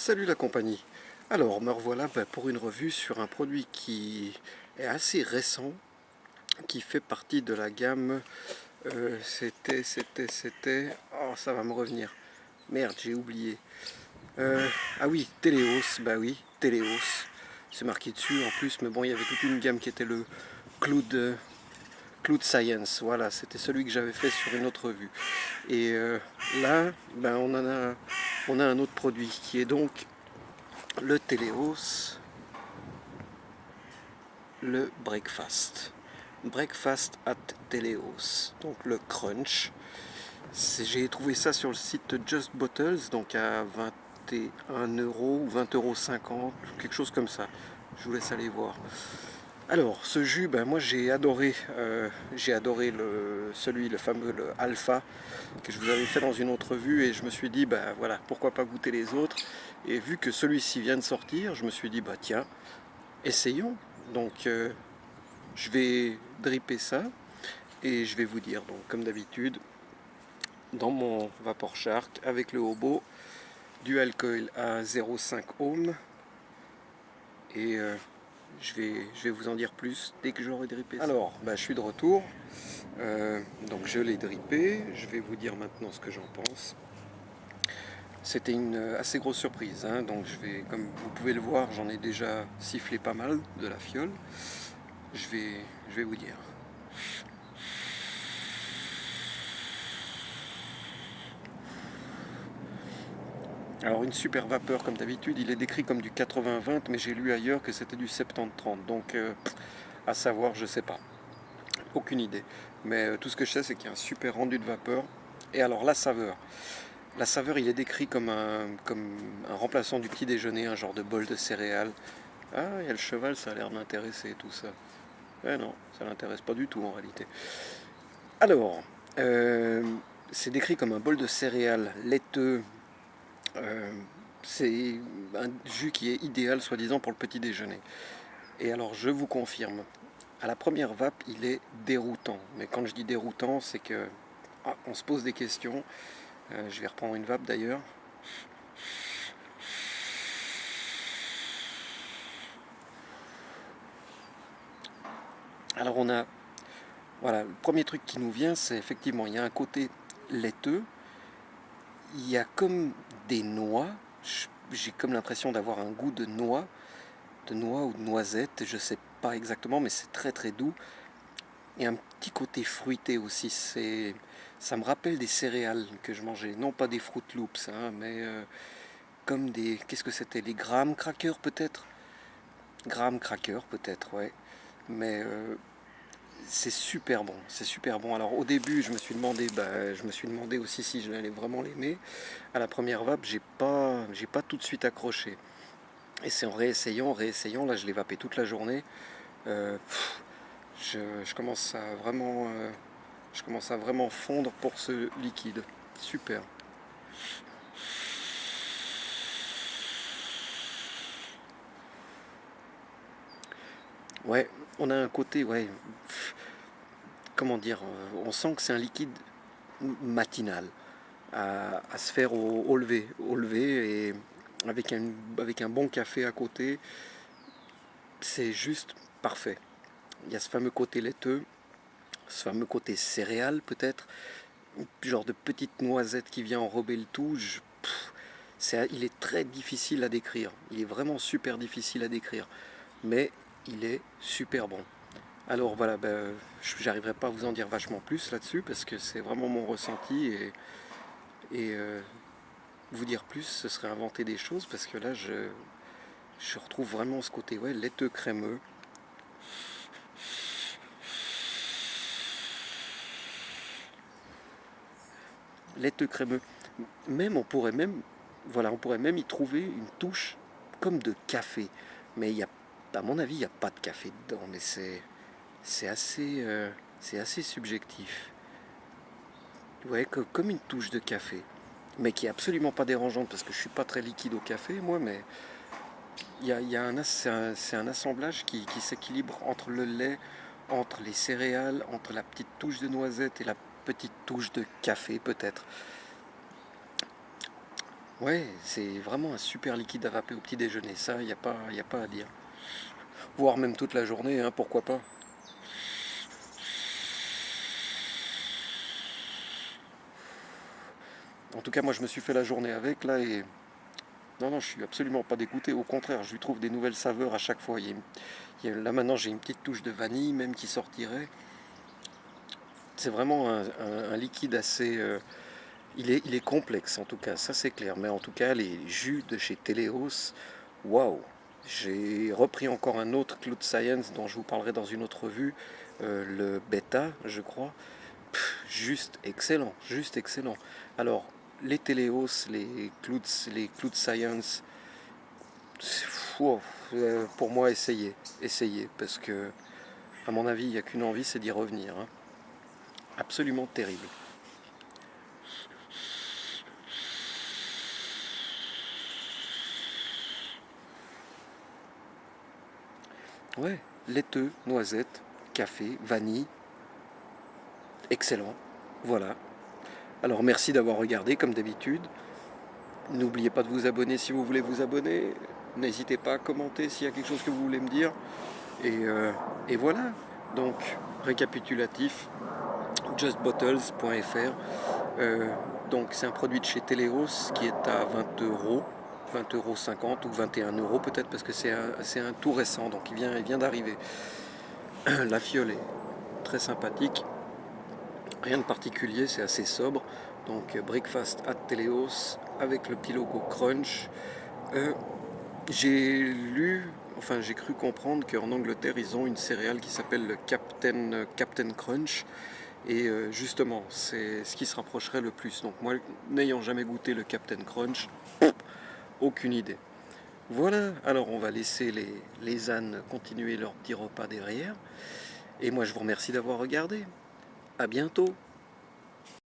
Salut la compagnie. Alors, me revoilà pour une revue sur un produit qui est assez récent, qui fait partie de la gamme. Oh, ça va me revenir. Merde, j'ai oublié. Ah oui, Téléos. Bah oui, Téléos. C'est marqué dessus en plus, mais bon, il y avait toute une gamme qui était le Cloud, Cloud Science. Voilà, c'était celui que j'avais fait sur une autre revue. Et là, on a un autre produit qui est donc le Téléos, le Breakfast. Breakfast at Téléos, donc le crunch. J'ai trouvé ça sur le site Just Bottles, donc à 21 € ou 20,50 €, quelque chose comme ça. Je vous laisse aller voir. Alors, ce jus, moi j'ai adoré le fameux le Alpha que je vous avais fait dans une autre vue, et je me suis dit voilà, pourquoi pas goûter les autres. Et vu que celui-ci vient de sortir, je me suis dit tiens, essayons. Donc je vais dripper ça et je vais vous dire, donc comme d'habitude, dans mon Vapor Shark avec le Hobo, du alcool à 0,5 ohm, et je vais vous en dire plus dès que j'aurai drippé ça. Alors, je suis de retour, donc je l'ai drippé, je vais vous dire maintenant ce que j'en pense. C'était une assez grosse surprise, hein, donc comme vous pouvez le voir, j'en ai déjà sifflé pas mal de la fiole. Je vais vous dire. Alors une super vapeur comme d'habitude, il est décrit comme du 80-20, mais j'ai lu ailleurs que c'était du 70-30, donc à savoir, je sais pas, aucune idée. Mais tout ce que je sais, c'est qu'il y a un super rendu de vapeur. Et alors la saveur, il est décrit comme un remplaçant du petit déjeuner, un genre de bol de céréales. Ah, il y a le cheval, ça a l'air d'intéresser tout ça. Eh non, ça l'intéresse pas du tout en réalité. Alors, c'est décrit comme un bol de céréales laiteux. Euh, c'est un jus qui est idéal, soi-disant, pour le petit déjeuner. Et alors, je vous confirme, à la première vape, il est déroutant. Mais quand je dis déroutant, c'est que on se pose des questions. Je vais reprendre une vape d'ailleurs. Alors voilà, le premier truc qui nous vient, c'est effectivement, il y a un côté laiteux. Il y a comme des noix. J'ai comme l'impression d'avoir un goût de noix ou de noisette, je sais pas exactement, mais c'est très très doux. Et un petit côté fruité aussi. Ça me rappelle des céréales que je mangeais, non pas des Fruit Loops, hein, mais comme des, qu'est-ce que c'était, les graham crackers peut-être, graham crackers peut-être, ouais. Mais c'est super bon, c'est super bon. Alors au début, je me suis demandé aussi si je allais vraiment l'aimer. À la première vape, j'ai pas tout de suite accroché. Et c'est en réessayant, là je l'ai vapé toute la journée. Euh, je commence à vraiment fondre pour ce liquide. Super. Ouais, on a un côté, ouais, comment dire, on sent que c'est un liquide matinal à se faire au lever, et avec un bon café à côté, c'est juste parfait. Il y a ce fameux côté laiteux, ce fameux côté céréal peut-être, genre de petite noisette qui vient enrober le tout. Il est très difficile à décrire. Il est vraiment super difficile à décrire. Mais il est super bon. Alors voilà, j'arriverai pas à vous en dire vachement plus là-dessus parce que c'est vraiment mon ressenti, et vous dire plus, ce serait inventer des choses, parce que là je retrouve vraiment ce côté, ouais, laiteux crémeux. Laiteux crémeux. Même on pourrait même y trouver une touche comme de café. Mais à mon avis, il n'y a pas de café dedans. Mais c'est c'est assez subjectif. Ouais, comme une touche de café. Mais qui est absolument pas dérangeante parce que je suis pas très liquide au café, moi. Mais c'est un assemblage qui s'équilibre entre le lait, entre les céréales, entre la petite touche de noisette et la petite touche de café, peut-être. Ouais, c'est vraiment un super liquide à vaper au petit déjeuner, ça, y a pas à dire. Voire même toute la journée, hein, pourquoi pas. En tout cas, moi je me suis fait la journée avec là et non, non, je suis absolument pas dégoûté. Au contraire, je lui trouve des nouvelles saveurs à chaque fois. Là maintenant, j'ai une petite touche de vanille même qui sortirait. C'est vraiment un liquide assez. Il est complexe en tout cas, ça c'est clair. Mais en tout cas, les jus de chez Téléos, waouh! J'ai repris encore un autre Cloud Science dont je vous parlerai dans une autre vue, le bêta, je crois. Juste excellent, juste excellent. Alors, les Téléos, les Cloud Science, wow, pour moi, essayez, essayez, parce que, à mon avis, il n'y a qu'une envie, c'est d'y revenir, hein. Absolument terrible. Ouais, laiteux, noisette, café, vanille, excellent. Voilà. Alors merci d'avoir regardé comme d'habitude. N'oubliez pas de vous abonner si vous voulez vous abonner. N'hésitez pas à commenter s'il y a quelque chose que vous voulez me dire. Et voilà. Donc, récapitulatif, justbottles.fr. Euh, donc c'est un produit de chez Teleos qui est à 20 euros. 20,50 € ou 21 € peut-être parce que c'est un tout récent, donc il vient d'arriver. La fiole est très sympathique, rien de particulier, c'est assez sobre. Donc Breakfast at Teleos avec le petit logo Crunch. Euh, j'ai cru comprendre qu'en Angleterre ils ont une céréale qui s'appelle le Captain Crunch. Et justement, c'est ce qui se rapprocherait le plus. Donc moi, n'ayant jamais goûté le Captain Crunch, aucune idée. Voilà, alors on va laisser les ânes continuer leur petit repas derrière. Et moi je vous remercie d'avoir regardé. À bientôt.